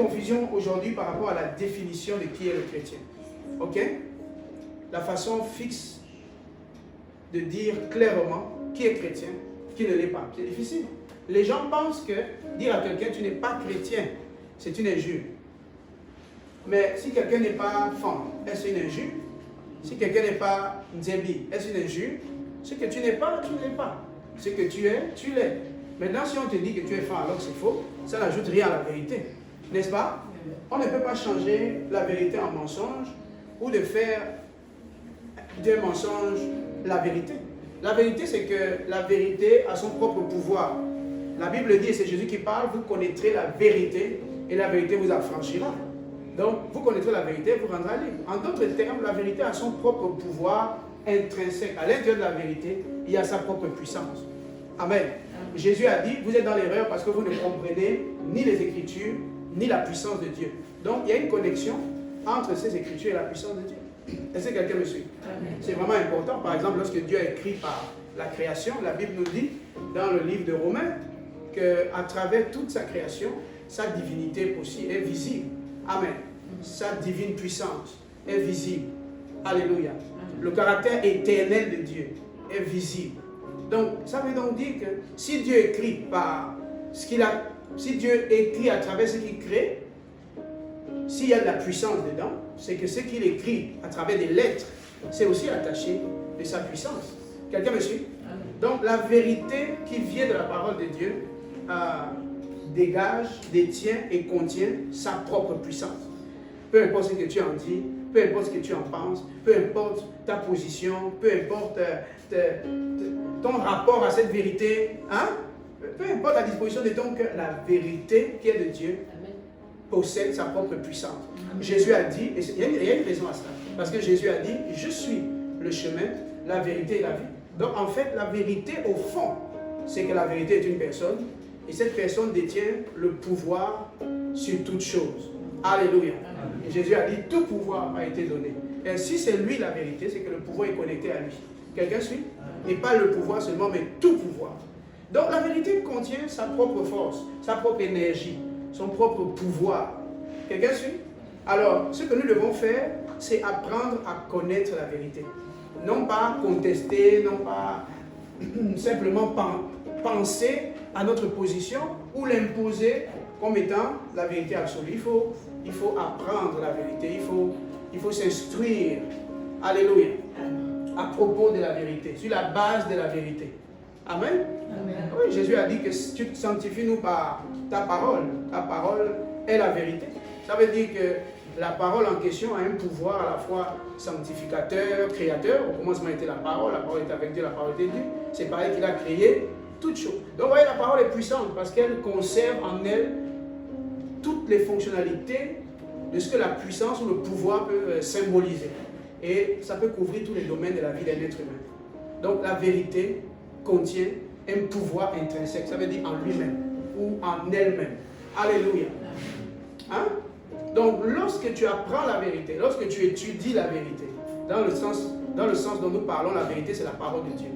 confusion aujourd'hui par rapport à la définition de qui est le chrétien. Ok? La façon fixe de dire clairement qui est chrétien, qui ne l'est pas. C'est difficile. Les gens pensent que dire à quelqu'un tu n'es pas chrétien, c'est une injure. Mais si quelqu'un n'est pas fan, est-ce une injure? Si quelqu'un n'est pas nzebi, est-ce une injure? Ce que tu n'es pas, tu ne l'es pas. Ce que tu es, tu l'es. Maintenant, si on te dit que tu es fan alors que c'est faux, ça n'ajoute rien à la vérité. N'est-ce pas? On ne peut pas changer la vérité en mensonge ou de faire d'un mensonge la vérité. La vérité, c'est que la vérité a son propre pouvoir. La Bible dit, et c'est Jésus qui parle, vous connaîtrez la vérité et la vérité vous affranchira. Donc, vous connaîtrez la vérité, vous rendra libre. En d'autres termes, la vérité a son propre pouvoir intrinsèque. À l'intérieur de la vérité, il y a sa propre puissance. Amen. Jésus a dit, vous êtes dans l'erreur parce que vous ne comprenez ni les Écritures, ni la puissance de Dieu. Donc, il y a une connexion entre ces Écritures et la puissance de Dieu. Est-ce que quelqu'un me suit? C'est vraiment important. Par exemple, lorsque Dieu a écrit par la création, la Bible nous dit, dans le livre de Romains, qu'à travers toute sa création, sa divinité aussi est visible. Amen. Sa divine puissance est visible. Alléluia. Le caractère éternel de Dieu est visible. Donc, ça veut donc dire que si Dieu écrit par ce qu'il a, si Dieu écrit à travers ce qu'il crée, s'il y a de la puissance dedans, c'est que ce qu'il écrit à travers des lettres, c'est aussi attaché de sa puissance. Quelqu'un me suit? Donc, la vérité qui vient de la parole de Dieu dégage, détient et contient sa propre puissance. Peu importe ce que tu en dis, peu importe ce que tu en penses, peu importe ta position, peu importe ton rapport à cette vérité, hein? Peu importe la disposition de ton cœur, la vérité qui est de Dieu possède sa propre puissance. Amen. Jésus a dit, et il y a une raison à cela, parce que Jésus a dit, je suis le chemin, la vérité et la vie. Donc en fait, la vérité au fond, c'est que la vérité est une personne, et cette personne détient le pouvoir sur toute chose. Alléluia. Amen. Et Jésus a dit, tout pouvoir a été donné. Et si c'est lui la vérité, c'est que le pouvoir est connecté à lui. Quelqu'un suit? Et pas le pouvoir seulement, mais tout pouvoir. Donc la vérité contient sa propre force, sa propre énergie, son propre pouvoir. Quelqu'un suit? Alors, ce que nous devons faire, c'est apprendre à connaître la vérité. Non pas contester, non pas simplement penser à notre position ou l'imposer comme étant la vérité absolue. Il faut apprendre la vérité, il faut s'instruire. Alléluia. À propos de la vérité, sur la base de la vérité. Amen. Amen. Oui, Jésus a dit que tu te sanctifies nous par ta parole. Ta parole est la vérité. Ça veut dire que la parole en question a un pouvoir à la fois sanctificateur, créateur. Au commencement était la parole était avec Dieu, la parole était Dieu. C'est pareil qu'il a créé toutes choses. Donc vous voyez, la parole est puissante parce qu'elle conserve en elle toutes les fonctionnalités de ce que la puissance ou le pouvoir peut symboliser. Et ça peut couvrir tous les domaines de la vie d'un être humain. Donc la vérité contient un pouvoir intrinsèque, ça veut dire en lui-même ou en elle-même. Alléluia. Hein? Donc lorsque tu apprends la vérité, lorsque tu étudies la vérité, dans le sens dont nous parlons, la vérité c'est la parole de Dieu.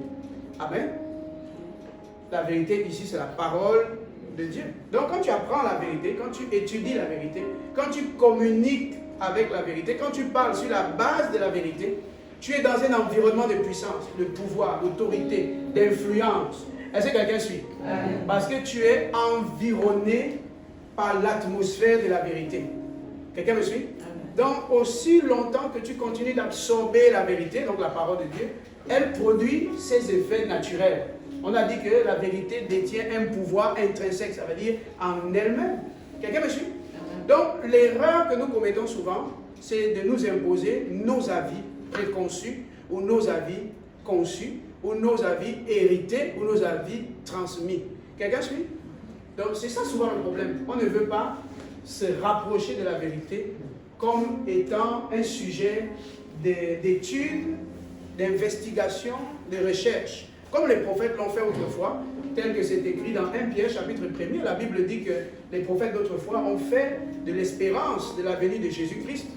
Amen. La vérité ici c'est la parole de Dieu. Donc quand tu apprends la vérité, quand tu étudies la vérité, quand tu communiques avec la vérité, quand tu parles sur la base de la vérité, tu es dans un environnement de puissance, de pouvoir, d'autorité, d'influence. Est-ce que quelqu'un suit? Parce que tu es environné par l'atmosphère de la vérité. Quelqu'un me suit? Donc aussi longtemps que tu continues d'absorber la vérité, donc la parole de Dieu, elle produit ses effets naturels. On a dit que la vérité détient un pouvoir intrinsèque, ça veut dire en elle-même. Quelqu'un me suit? Donc l'erreur que nous commettons souvent, c'est de nous imposer nos avis préconçus ou nos avis conçus ou nos avis hérités ou nos avis transmis. Quelqu'un suit? Donc c'est ça souvent le problème. On ne veut pas se rapprocher de la vérité comme étant un sujet d'étude, d'investigation, de recherche. Comme les prophètes l'ont fait autrefois, tel que c'est écrit dans 1 Pierre chapitre 1er, la Bible dit que les prophètes d'autrefois ont fait de l'espérance de la venue de Jésus-Christ,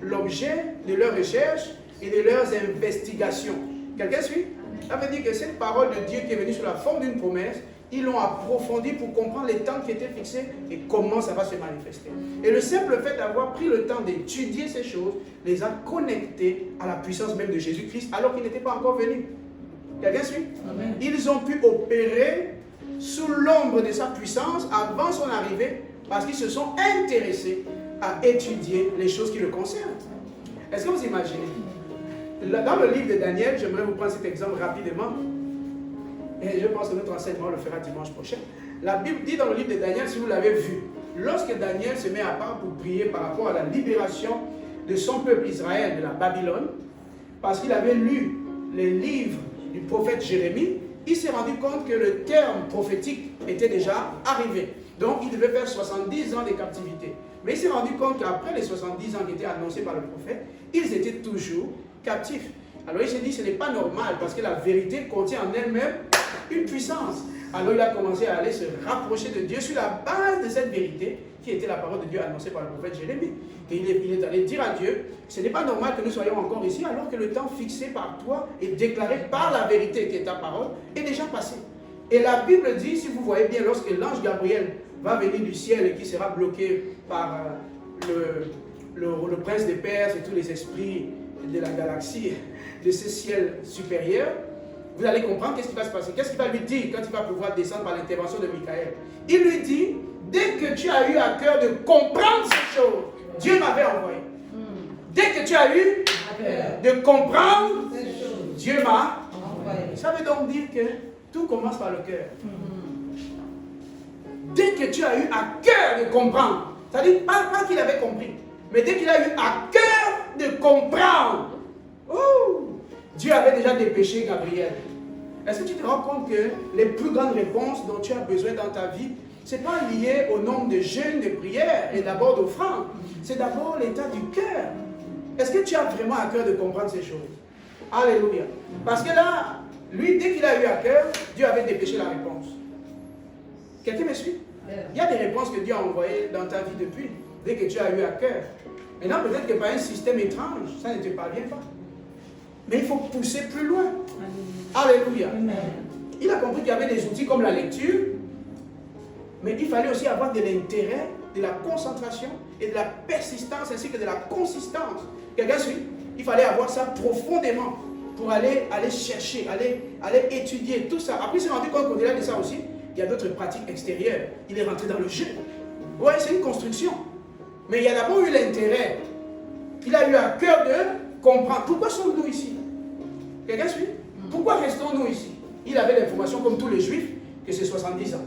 l'objet de leurs recherches et de leurs investigations. Quelqu'un suit? Ça veut dire que cette parole de Dieu qui est venue sous la forme d'une promesse, ils l'ont approfondi pour comprendre les temps qui étaient fixés et comment ça va se manifester. Et le simple fait d'avoir pris le temps d'étudier ces choses les a connectés à la puissance même de Jésus-Christ alors qu'il n'était pas encore venu. Quelqu'un suit? Amen. Ils ont pu opérer sous l'ombre de sa puissance avant son arrivée parce qu'ils se sont intéressés à étudier les choses qui le concernent. Est-ce que vous imaginez? Dans le livre de Daniel, j'aimerais vous prendre cet exemple rapidement. Et je pense que notre enseignement le fera dimanche prochain. La Bible dit dans le livre de Daniel, si vous l'avez vu, lorsque Daniel se met à part pour prier par rapport à la libération de son peuple Israël de la Babylone, parce qu'il avait lu les livres du prophète Jérémie, il s'est rendu compte que le terme prophétique était déjà arrivé. Donc il devait faire 70 ans de captivité. Mais il s'est rendu compte qu'après les 70 ans qui étaient annoncés par le prophète, ils étaient toujours captifs. Alors il s'est dit, ce n'est pas normal parce que la vérité contient en elle-même une puissance. Alors il a commencé à aller se rapprocher de Dieu sur la base de cette vérité qui était la parole de Dieu annoncée par le prophète Jérémie. Et il est allé dire à Dieu, ce n'est pas normal que nous soyons encore ici alors que le temps fixé par toi et déclaré par la vérité qui est ta parole est déjà passé. Et la Bible dit, si vous voyez bien, lorsque l'ange Gabriel va venir du ciel et qui sera bloqué par le prince des Perses et tous les esprits de la galaxie, de ce ciel supérieur, vous allez comprendre qu'est-ce qui va se passer. Qu'est-ce qu'il va lui dire quand il va pouvoir descendre par l'intervention de Michael? Il lui dit, dès que tu as eu à cœur de comprendre ces choses, Dieu m'avait envoyé. Dès que tu as eu de comprendre, Dieu m'a envoyé. Ça veut donc dire que tout commence par le cœur. Dès que tu as eu à cœur de comprendre, c'est-à-dire pas qu'il avait compris, mais dès qu'il a eu à cœur de comprendre, Dieu avait déjà dépêché Gabriel. Est-ce que tu te rends compte que les plus grandes réponses dont tu as besoin dans ta vie, ce n'est pas lié au nombre de jeûnes, de prières et d'abord d'offrandes. C'est d'abord l'état du cœur. Est-ce que tu as vraiment à cœur de comprendre ces choses? Alléluia. Parce que là, lui, dès qu'il a eu à cœur, Dieu avait dépêché la réponse. Quelqu'un me suit? Il y a des réponses que Dieu a envoyées dans ta vie depuis, dès que tu as eu à cœur. Maintenant, peut-être que par un système étrange, ça ne te parvient pas. Mais il faut pousser plus loin. Alléluia. Amen. Il a compris qu'il y avait des outils comme la lecture, mais il fallait aussi avoir de l'intérêt, de la concentration et de la persistance ainsi que de la consistance. Quelqu'un suit? Il fallait avoir ça profondément pour aller chercher, aller étudier tout ça. Après, il s'est rendu compte qu'au-delà de ça aussi, il y a d'autres pratiques extérieures. Il est rentré dans le jeu. Oui, c'est une construction. Mais il y a d'abord eu l'intérêt. Il a eu à cœur de comprendre. Pourquoi sommes-nous ici? Quelqu'un suit? Pourquoi restons-nous ici? Il avait l'information, comme tous les Juifs, que c'est 70 ans.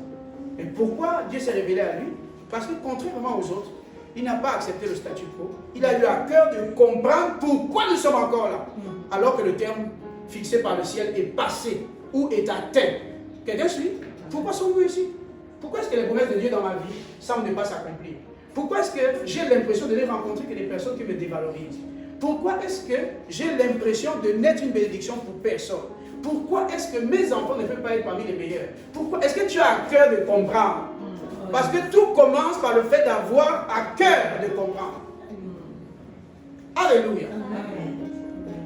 Et pourquoi Dieu s'est révélé à lui? Parce que contrairement aux autres, il n'a pas accepté le statu quo. Il a eu à cœur de comprendre pourquoi nous sommes encore là. Alors que le terme fixé par le ciel est passé ou est atteint. Quelqu'un suit? Pourquoi sommes-nous ici? Pourquoi est-ce que les promesses de Dieu dans ma vie semblent ne pas s'accomplir? Pourquoi est-ce que j'ai l'impression de ne rencontrer que des personnes qui me dévalorisent? Pourquoi est-ce que j'ai l'impression de n'être une bénédiction pour personne? Pourquoi est-ce que mes enfants ne peuvent pas être parmi les meilleurs? Pourquoi est-ce que tu as à cœur de comprendre? Parce que tout commence par le fait d'avoir à cœur de comprendre. Alléluia.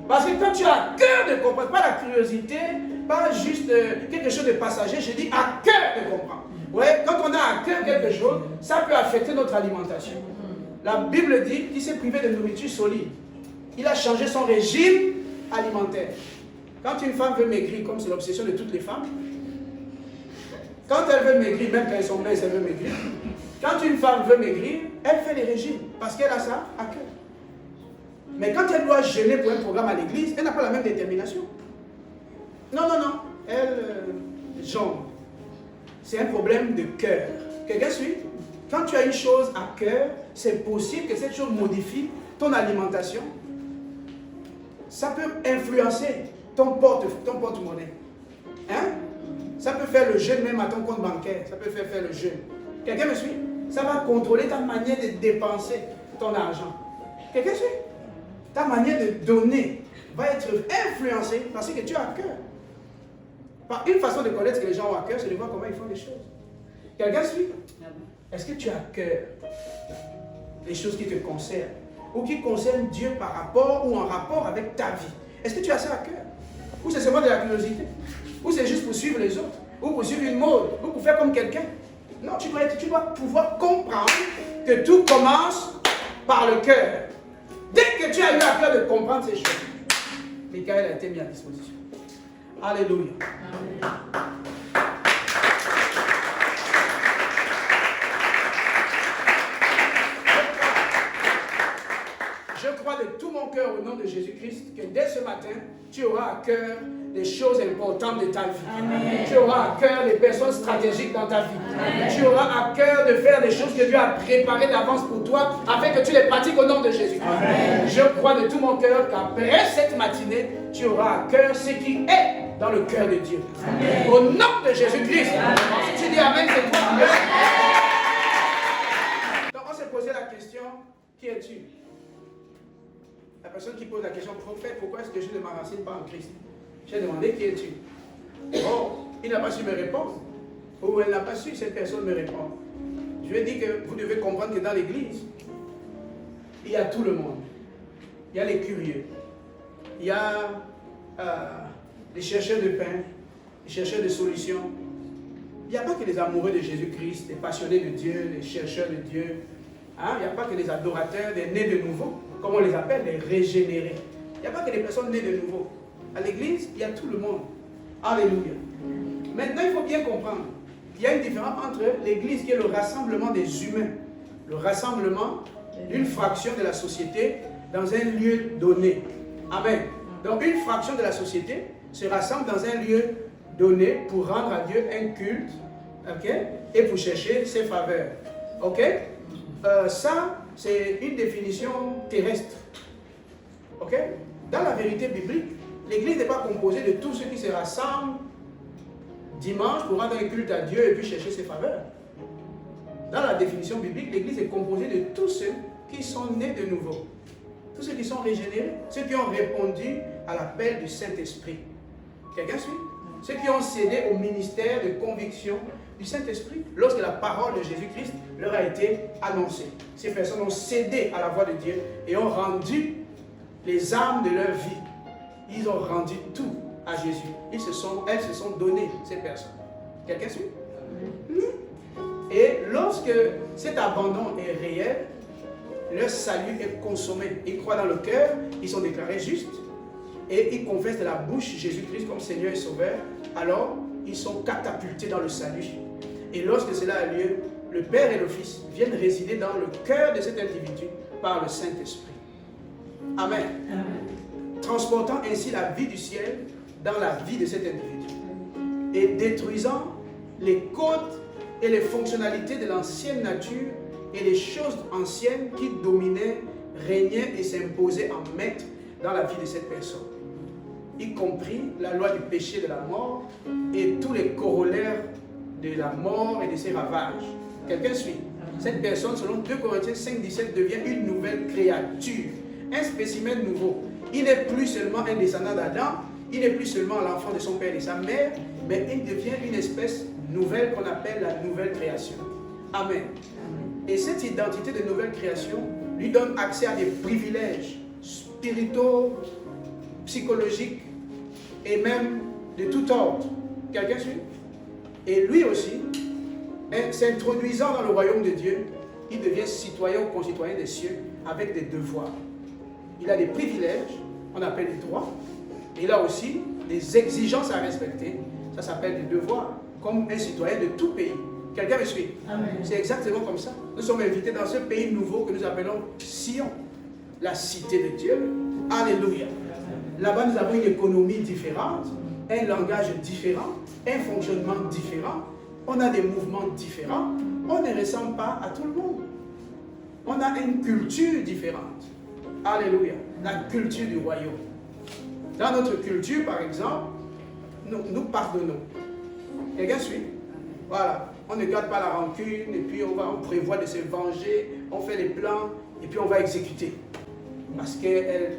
Parce que quand tu as à cœur de comprendre, pas la curiosité, pas juste quelque chose de passager, je dis à cœur de comprendre. Ouais, quand on a à cœur quelque chose, ça peut affecter notre alimentation. La Bible dit qu'il s'est privé de nourriture solide. Il a changé son régime alimentaire. Quand une femme veut maigrir, comme c'est l'obsession de toutes les femmes, quand elle veut maigrir, même quand elles sont minces, elle veut maigrir. Quand une femme veut maigrir, elle fait les régimes parce qu'elle a ça à cœur. Mais quand elle doit jeûner pour un programme à l'église, elle n'a pas la même détermination. Non. Elle jongle. C'est un problème de cœur. Quelqu'un suit? Quand tu as une chose à cœur, c'est possible que cette chose modifie ton alimentation. Ça peut influencer ton porte-monnaie. Hein? Ça peut faire le jeûne même à ton compte bancaire. Ça peut faire le jeûne. Quelqu'un me suit? Ça va contrôler ta manière de dépenser ton argent. Quelqu'un suit? Ta manière de donner va être influencée parce que tu as à cœur. Par une façon de connaître ce que les gens ont à cœur, c'est de voir comment ils font les choses. Quelqu'un suit? Est-ce que tu as à cœur les choses qui te concernent ou qui concernent Dieu par rapport ou en rapport avec ta vie? Est-ce que tu as ça à cœur? Ou c'est seulement de la curiosité? Ou c'est juste pour suivre les autres? ou pour suivre une mode, ou pour faire comme quelqu'un. Non, tu dois pouvoir comprendre que tout commence par le cœur. Dès que tu as eu à cœur de comprendre ces choses, Michael a été mis à disposition. Alléluia. Amen. Je crois de tout mon cœur au nom de Jésus-Christ que dès ce matin, tu auras à cœur des choses importantes de ta vie. Amen. Tu auras à cœur des personnes stratégiques dans ta vie. Amen. Tu auras à cœur de faire des choses que Dieu a préparées d'avance pour toi afin que tu les pratiques au nom de Jésus-Christ. Je crois de tout mon cœur qu'après cette matinée, tu auras à cœur ce qui est dans le cœur de Dieu. Amen. Au nom de Jésus-Christ. Si tu dis Amen, c'est toi. Amen. Donc on s'est posé la question, qui es-tu? La personne qui pose la question, prophète, pourquoi est-ce que je ne m'enracine pas en Christ? J'ai demandé, qui es-tu? Oh, il n'a pas su me répondre. Ou elle n'a pas su, cette personne me répond. Je lui ai dit que vous devez comprendre que dans l'église, il y a tout le monde. Il y a les curieux. Il y a les chercheurs de pain, les chercheurs de solutions. Il n'y a pas que les amoureux de Jésus-Christ, les passionnés de Dieu, les chercheurs de Dieu. Hein? Il n'y a pas que les adorateurs, les nés de nouveau, comme on les appelle, les régénérés. Il n'y a pas que les personnes nées de nouveau. À l'église, il y a tout le monde. Alléluia. Maintenant, il faut bien comprendre qu'il y a une différence entre l'église qui est le rassemblement des humains, le rassemblement d'une fraction de la société dans un lieu donné. Amen. Donc, une fraction de la société se rassemble dans un lieu donné pour rendre à Dieu un culte, ok, et pour chercher ses faveurs. Ok? Ça, c'est une définition terrestre. Ok? Dans la vérité biblique, l'église n'est pas composée de tous ceux qui se rassemblent dimanche pour rendre un culte à Dieu et puis chercher ses faveurs. Dans la définition biblique, l'église est composée de tous ceux qui sont nés de nouveau. Tous ceux qui sont régénérés, ceux qui ont répondu à l'appel du Saint-Esprit. Quelqu'un suit? Ceux qui ont cédé au ministère de conviction du Saint-Esprit lorsque la parole de Jésus-Christ leur a été annoncée. Ces personnes ont cédé à la voix de Dieu et ont rendu les âmes de leur vie. Ils ont rendu tout à Jésus. Elles se sont données, ces personnes. Quelqu'un suit? Et lorsque cet abandon est réel, leur salut est consommé. Ils croient dans le cœur, ils sont déclarés justes et ils confessent de la bouche Jésus-Christ comme Seigneur et Sauveur. Alors, ils sont catapultés dans le salut. Et lorsque cela a lieu, le Père et le Fils viennent résider dans le cœur de cet individu par le Saint-Esprit. Amen. Amen. Transportant ainsi la vie du ciel dans la vie de cet individu et détruisant les codes et les fonctionnalités de l'ancienne nature et les choses anciennes qui dominaient, régnaient et s'imposaient en maître dans la vie de cette personne, y compris la loi du péché de la mort et tous les corollaires de la mort et de ses ravages. Quelqu'un suit? Cette personne, selon 2 Corinthiens 5,17, devient une nouvelle créature, un spécimen nouveau. Il n'est plus seulement un descendant d'Adam, il n'est plus seulement l'enfant de son père et sa mère, mais il devient une espèce nouvelle qu'on appelle la nouvelle création. Amen. Et cette identité de nouvelle création lui donne accès à des privilèges spirituels, psychologiques et même de tout ordre. Quelqu'un suit? Et lui aussi, s'introduisant dans le royaume de Dieu, il devient citoyen ou concitoyen des cieux avec des devoirs. Il a des privilèges, on appelle des droits, et il a aussi des exigences à respecter, ça s'appelle des devoirs, comme un citoyen de tout pays. Quelqu'un me suit? C'est exactement comme ça. Nous sommes invités dans ce pays nouveau que nous appelons Sion, la cité de Dieu. Alléluia. Là-bas, nous avons une économie différente, un langage différent, un fonctionnement différent, on a des mouvements différents, on ne ressemble pas à tout le monde. On a une culture différente. Alléluia. La culture du royaume. Dans notre culture, par exemple, nous pardonnons. Quelqu'un suit? Voilà. On ne garde pas la rancune, et puis on prévoit de se venger, on fait les plans, et puis on va exécuter. Parce qu'elle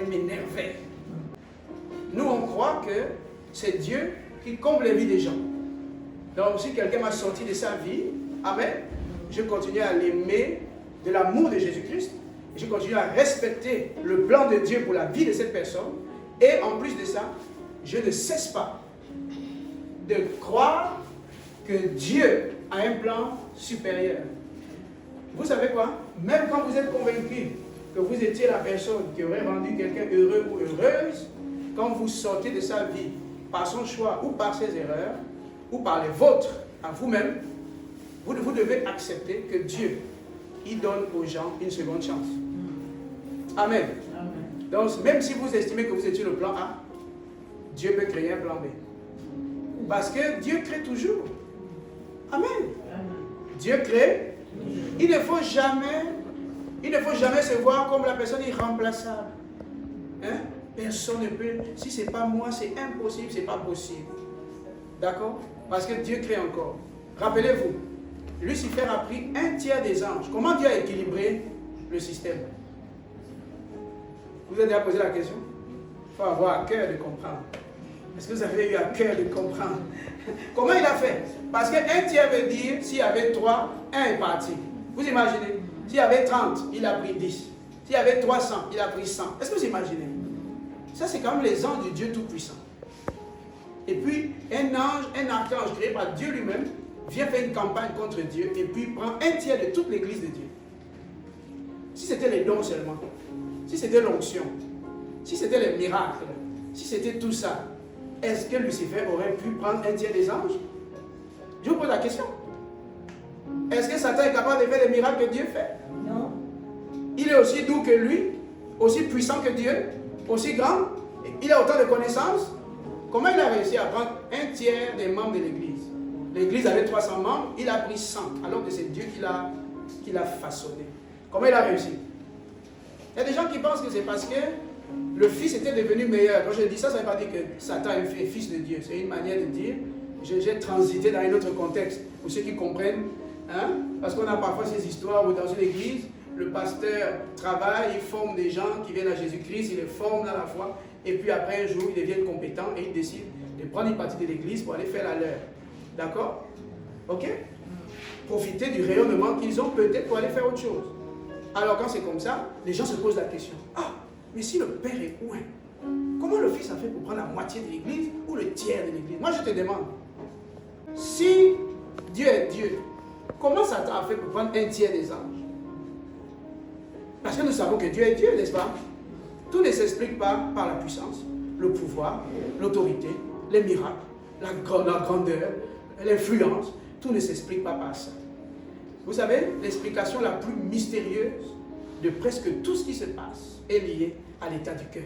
m'énervait. Nous, on croit que c'est Dieu qui comble les vies des gens. Donc, si quelqu'un m'a sorti de sa vie, amen, je continue à l'aimer de l'amour de Jésus-Christ, et je continue à respecter le plan de Dieu pour la vie de cette personne, et en plus de ça, je ne cesse pas de croire que Dieu a un plan supérieur. Vous savez quoi? Même quand vous êtes convaincu que vous étiez la personne qui aurait rendu quelqu'un heureux ou heureuse, quand vous sortez de sa vie par son choix ou par ses erreurs, ou par les vôtres à vous-même, vous devez accepter que Dieu, il donne aux gens une seconde chance. Amen. Amen. Donc, même si vous estimez que vous étiez le plan A, Dieu peut créer un plan B. Parce que Dieu crée toujours. Amen. Amen. Dieu crée. Il ne faut jamais se voir comme la personne irremplaçable. Hein? Personne ne peut. Si ce n'est pas moi, c'est impossible, ce n'est pas possible. D'accord? Parce que Dieu crée encore. Rappelez-vous, Lucifer a pris un tiers des anges. Comment Dieu a équilibré le système? Vous avez déjà posé la question? Il faut avoir à cœur de comprendre. Est-ce que vous avez eu à cœur de comprendre? Comment il a fait? Parce qu'un tiers veut dire, s'il y avait 3, 1 est parti. Vous imaginez? S'il y avait 30, il a pris 10. S'il y avait 300, il a pris 100. Est-ce que vous imaginez? Ça, c'est quand même les anges de Dieu Tout-Puissant. Et puis, un ange, un archange créé par Dieu lui-même, vient faire une campagne contre Dieu et puis prend un tiers de toute l'église de Dieu. Si c'était les dons seulement, si c'était l'onction, si c'était les miracles, si c'était tout ça, est-ce que Lucifer aurait pu prendre un tiers des anges? Je vous pose la question. Est-ce que Satan est capable de faire les miracles que Dieu fait? Non. Il est aussi doux que lui, aussi puissant que Dieu, aussi grand, il a autant de connaissances. Comment il a réussi à prendre un tiers des membres de l'église? L'église avait 300 membres, il a pris 100, alors que c'est Dieu qui l'a façonné. Comment il a réussi? Il y a des gens qui pensent que c'est parce que le fils était devenu meilleur. Quand je dis ça, ça ne veut pas dire que Satan est fils de Dieu. C'est une manière de dire, j'ai transité dans un autre contexte, pour ceux qui comprennent. Hein? Parce qu'on a parfois ces histoires où dans une église, le pasteur travaille, il forme des gens qui viennent à Jésus-Christ, il les forme dans la foi, et puis après un jour, ils deviennent compétents et ils décident de prendre une partie de l'église pour aller faire la leur. D'accord? Ok? Profiter du rayonnement qu'ils ont peut-être pour aller faire autre chose. Alors quand c'est comme ça, les gens se posent la question. Ah, mais si le Père est loin, comment le Fils a fait pour prendre la moitié de l'église ou le tiers de l'église? Moi je te demande, si Dieu est Dieu, comment Satan a fait pour prendre un tiers des anges? Parce que nous savons que Dieu est Dieu, n'est-ce pas? Tout ne s'explique pas par la puissance, le pouvoir, l'autorité, les miracles, la grandeur, l'influence. Tout ne s'explique pas par ça. Vous savez, l'explication la plus mystérieuse de presque tout ce qui se passe est liée à l'état du cœur.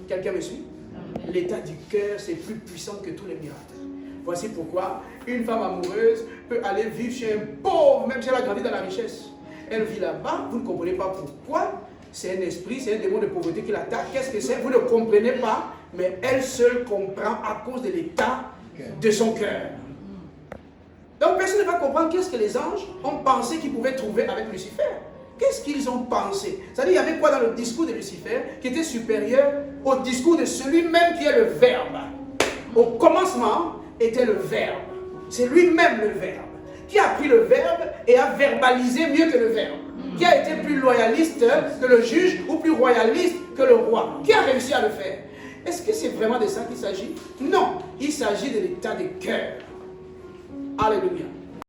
Quelqu'un me suit? L'état du cœur, c'est plus puissant que tous les miracles. Voici pourquoi une femme amoureuse peut aller vivre chez un pauvre, même si elle a grandi dans la richesse. Elle vit là-bas, vous ne comprenez pas pourquoi. C'est un esprit, c'est un démon de pauvreté qui l'attaque. Qu'est-ce que c'est? Vous ne comprenez pas, mais elle seule comprend à cause de l'état de son cœur. Donc personne ne va comprendre qu'est-ce que les anges ont pensé qu'ils pouvaient trouver avec Lucifer. Qu'est-ce qu'ils ont pensé? C'est-à-dire, il y avait quoi dans le discours de Lucifer qui était supérieur au discours de celui-même qui est le Verbe? Au commencement était le Verbe. C'est lui-même le Verbe. Qui a pris le Verbe et a verbalisé mieux que le Verbe? Qui a été plus loyaliste que le juge ou plus royaliste que le roi? Qui a réussi à le faire? Est-ce que c'est vraiment de ça qu'il s'agit? Non, il s'agit de l'état de cœur. Alléluia.